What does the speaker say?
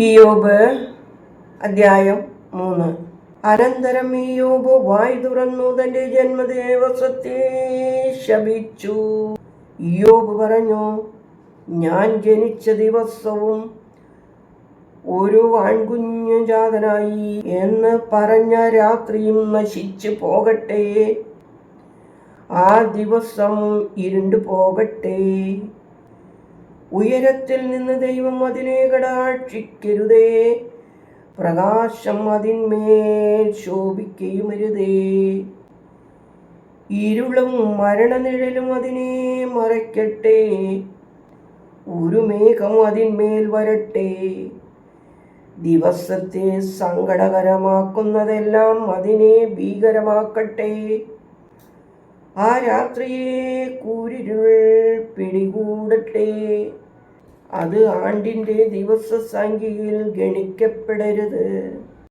ഇയ്യോബ് അധ്യായം 3. അനന്തരം ഇയ്യോബ് വായ് തുറന്നു തന്റെ ജന്മദിവസത്തെ ശപിച്ചു. ഇയ്യോബ് പറഞ്ഞു, ഞാൻ ജനിച്ച ദിവസവും ഒരു ആൺകുഞ്ഞു ജാതനായി എന്ന് പറഞ്ഞ രാത്രിയും നശിച്ചു പോകട്ടെ. ആ ദിവസം ഇരുണ്ടു പോകട്ടെ. ഉയരത്തിൽ നിന്ന് ദൈവം അതിനെ കടാക്ഷിക്കരുതേ. പ്രകാശം അതിന്മേൽ ശോഭിക്കുകയുമരുതേ. ഇരുളും മരണനിഴലും അതിനെ മറയ്ക്കട്ടെ. ഒരു മേഘം അതിന്മേൽ വരട്ടെ. ദിവസത്തെ സങ്കടകരമാക്കുന്നതെല്ലാം അതിനെ ഭീകരമാക്കട്ടെ. ആ രാത്രിയെ കൂരിരുൾ പിടികൂടട്ടെ. അത് ആണ്ടിൻ്റെ ദിവസസംഖ്യയിൽ ഗണിക്കപ്പെടരുത്.